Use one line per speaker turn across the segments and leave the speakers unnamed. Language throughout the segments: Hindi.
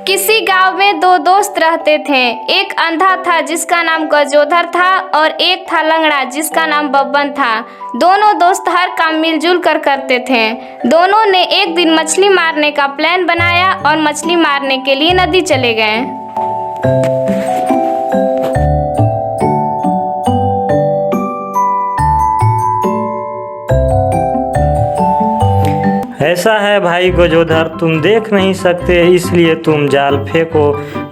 किसी गांव में दो दोस्त रहते थे। एक अंधा था जिसका नाम गजोधर था और एक था लंगड़ा जिसका नाम बब्बन था। दोनों दोस्त हर काम मिलजुल कर करते थे। दोनों ने एक दिन मछली मारने का प्लान बनाया और मछली मारने के लिए नदी चले गए।
ऐसा है भाई गजोधर, तुम देख नहीं सकते इसलिए तुम जाल फेंको।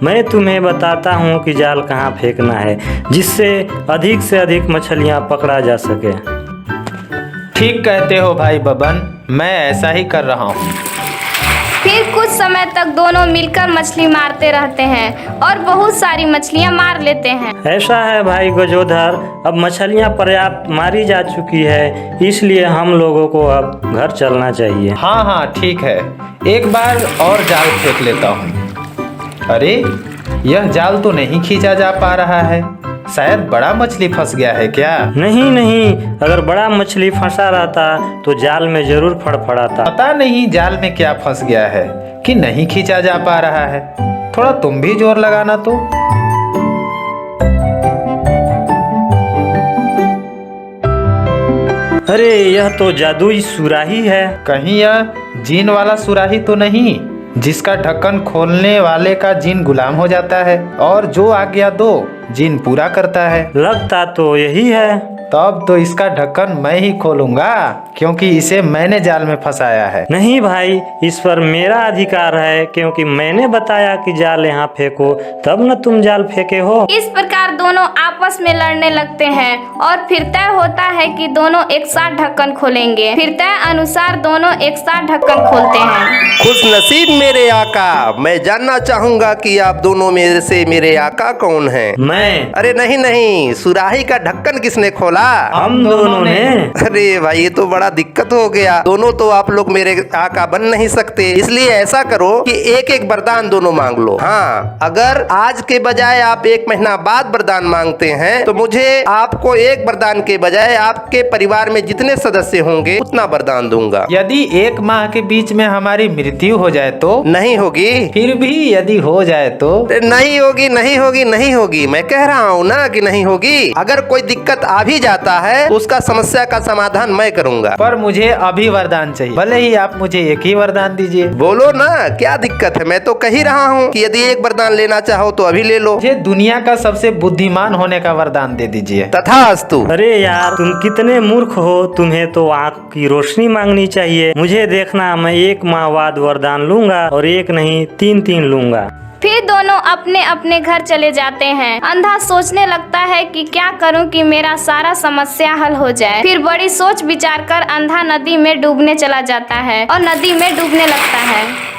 मैं तुम्हें बताता हूँ कि जाल कहाँ फेंकना है जिससे अधिक से अधिक मछलियाँ पकड़ा जा सके।
ठीक कहते हो भाई बबन, मैं ऐसा ही कर रहा हूँ।
फिर कुछ समय तक दोनों मिलकर मछली मारते रहते हैं और बहुत सारी मछलियाँ मार लेते हैं।
ऐसा है भाई गजोधर, अब मछलियाँ पर्याप्त मारी जा चुकी है, इसलिए हम लोगों को अब घर चलना चाहिए।
हाँ हाँ ठीक है, एक बार और जाल फेंक लेता हूँ। अरे यह जाल तो नहीं खींचा जा पा रहा है, शायद बड़ा मछली फंस गया है क्या?
नहीं नहीं, अगर बड़ा मछली फंसा रहता तो जाल में जरूर फड़फड़ाता।
पता नहीं जाल में क्या फंस गया है कि नहीं खींचा जा पा रहा है। थोड़ा तुम भी जोर लगाना तो।
अरे यह तो जादुई सुराही है।
कहीं यह जीन वाला सुराही तो नहीं जिसका ढक्कन खोलने वाले का जीन गुलाम हो जाता है और जो आज्ञा दो जीन पूरा करता है?
लगता तो यही है।
तब तो इसका ढक्कन मैं ही खोलूंगा क्योंकि इसे मैंने जाल में फंसाया है।
नहीं भाई, इस पर मेरा अधिकार है क्योंकि मैंने बताया कि जाल यहाँ फेंको, तब न तुम जाल फेंके हो।
इस प्रकार दोनों आपस में लड़ने लगते हैं और फिर तय होता है कि दोनों एक साथ ढक्कन खोलेंगे। फिर तय अनुसार दोनों एक साथ ढक्कन खोलते हैं।
खुश नसीब मेरे आका, मैं जानना चाहूंगा कि आप दोनों में से मेरे आका कौन हैं?
मैं।
अरे नहीं नहीं, सुराही का ढक्कन किसने खोला?
हम दोनों ने।
अरे भाई ये तो बड़ा दिक्कत हो गया। दोनों तो आप लोग मेरे आका बन नहीं सकते, इसलिए ऐसा करो कि एक एक वरदान दोनों मांग लो। हाँ, अगर आज के बजाय आप 1 महीना बाद वरदान मांगते हैं तो मुझे आपको एक वरदान के बजाय आपके परिवार में जितने सदस्य होंगे उतना वरदान दूंगा।
यदि 1 माह के बीच में हमारी मृत्यु हो जाए तो?
नहीं होगी।
फिर भी यदि हो जाए तो?
नहीं होगी नहीं होगी नहीं होगी, मैं कह रहा हूँ ना कि नहीं होगी। अगर कोई दिक्कत आ भी जाता है तो उसका समस्या का समाधान मैं करूँगा।
पर मुझे अभी वरदान चाहिए, भले ही आप मुझे एक ही वरदान दीजिए।
बोलो ना, क्या दिक्कत है? मैं तो कह ही रहा हूँ कि यदि एक वरदान लेना चाहो तो अभी ले लो।
मुझे दुनिया का सबसे बुद्धिमान होने का वरदान दे दीजिए।
तथास्तु।
अरे यार तुम कितने मूर्ख हो, तुम्हें तो आँख की रोशनी मांगनी चाहिए। मुझे देखना, मैं 1 माह बाद वरदान लूंगा और एक नहीं 3 लूंगा।
फिर दोनों अपने अपने घर चले जाते हैं। अंधा सोचने लगता है कि क्या करूं कि मेरा सारा समस्या हल हो जाए। फिर बड़ी सोच विचार कर अंधा नदी में डूबने चला जाता है और नदी में डूबने लगता है।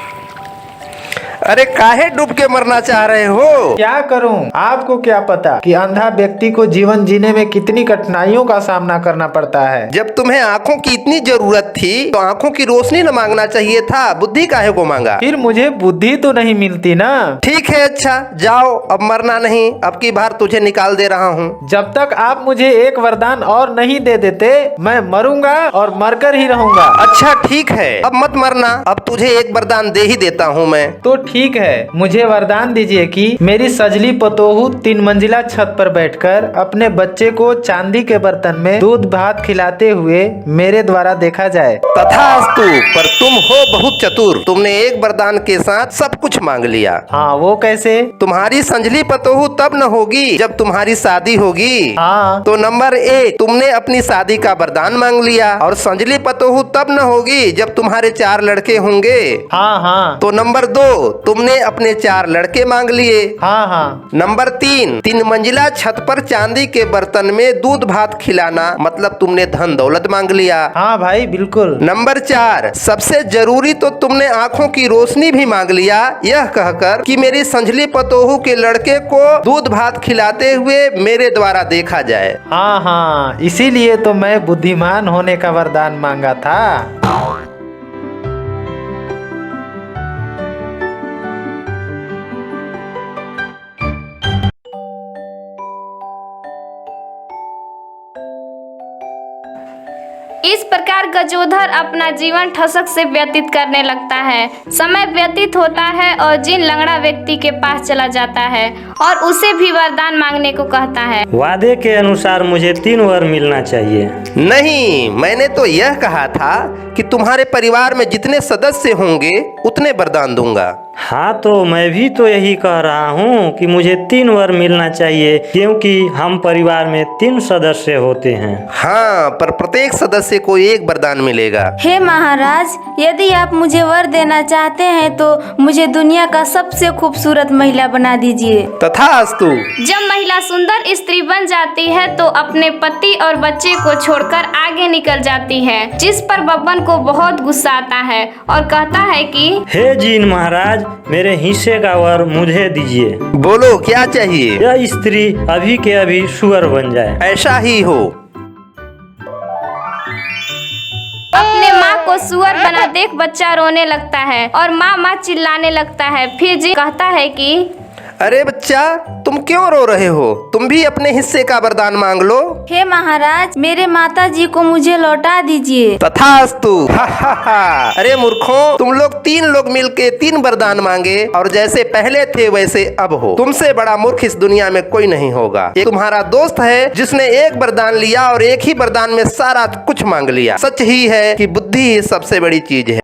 अरे काहे डूब के मरना चाह रहे हो?
क्या करूं? आपको क्या पता कि अंधा व्यक्ति को जीवन जीने में कितनी कठिनाइयों का सामना करना पड़ता है।
जब तुम्हें आँखों की इतनी जरूरत थी तो आँखों की रोशनी न मांगना चाहिए था, बुद्धि काहे को मांगा?
फिर मुझे बुद्धि तो नहीं मिलती ना।
ठीक है, अच्छा जाओ, अब मरना नहीं, अब की बार तुझे निकाल दे रहा हूँ।
जब तक आप मुझे एक वरदान और नहीं दे देते मैं मरूंगा और मरकर ही रहूंगा।
अच्छा ठीक है, अब मत मरना, अब तुझे एक वरदान दे ही देता हूँ मैं।
तो ठीक है, मुझे वरदान दीजिए कि मेरी सजली पतोहू 3 मंजिला छत पर बैठकर अपने बच्चे को चांदी के बर्तन में दूध भात खिलाते हुए मेरे द्वारा देखा जाए।
तथास्तु, पर तुम हो बहुत चतुर, तुमने एक वरदान के साथ सब कुछ मांग लिया।
हाँ, वो कैसे?
तुम्हारी संजली पतोहू तब न होगी जब तुम्हारी शादी होगी।
हाँ।
तो नंबर 1, तुमने अपनी शादी का वरदान मांग लिया। और संजली पतोहू तब न होगी जब तुम्हारे 4 लड़के होंगे।
हाँ हाँ।
तो नंबर 2, तुमने अपने 4 लड़के मांग लिए।
हाँ हाँ।
नंबर 3 मंजिला छत पर चांदी के बर्तन में दूध भात खिलाना, मतलब तुमने धन दौलत मांग लिया।
हाँ भाई बिल्कुल।
नंबर 4, सबसे जरूरी तो तुमने आँखों की रोशनी भी मांग लिया, यह कहकर कि मेरी संजली पतोहू के लड़के को दूध भात खिलाते हुए मेरे द्वारा देखा जाए।
हाँ हाँ, इसीलिए तो मैं बुद्धिमान होने का वरदान मांगा था।
इस प्रकार गजोधर अपना जीवन ठसक से व्यतीत करने लगता है। समय व्यतीत होता है और जिन लंगड़ा व्यक्ति के पास चला जाता है और उसे भी वरदान मांगने को कहता है।
वादे के अनुसार मुझे 3 वर मिलना चाहिए।
नहीं, मैंने तो यह कहा था कि तुम्हारे परिवार में जितने सदस्य होंगे उतने वरदान दूंगा।
हाँ, तो मैं भी तो यही कह रहा हूँ कि मुझे 3 वर मिलना चाहिए, क्योंकि हम परिवार में 3 सदस्य होते हैं।
हाँ, पर प्रत्येक सदस्य को एक वरदान मिलेगा।
हे महाराज, यदि आप मुझे वर देना चाहते हैं तो मुझे दुनिया का सबसे खूबसूरत महिला बना दीजिए।
तथास्तु।
जब महिला सुंदर स्त्री बन जाती है तो अपने पति और बच्चे को छोड़कर आगे निकल जाती है, जिस पर बब्बन को बहुत गुस्सा आता है और कहता है कि
हे जीन महाराज, मेरे हिस्से का वर मुझे दीजिए।
बोलो क्या चाहिए?
यह स्त्री अभी के अभी सुअर बन जाए।
ऐसा ही हो।
अपने माँ को सुअर बना देख बच्चा रोने लगता है और माँ माँ चिल्लाने लगता है। फिर जी कहता है कि
अरे बच्चा, तुम क्यों रो रहे हो? तुम भी अपने हिस्से का वरदान मांग लो।
हे महाराज, मेरे माता जी को मुझे लौटा दीजिए।
तथास्तु। अरे मूर्खों, तुम लोग 3 लोग मिलके 3 वरदान मांगे और जैसे पहले थे वैसे अब हो। तुमसे बड़ा मूर्ख इस दुनिया में कोई नहीं होगा। ये तुम्हारा दोस्त है जिसने एक वरदान लिया और एक ही वरदान में सारा कुछ मांग लिया। सच ही है कि बुद्धि ही सबसे बड़ी चीज है।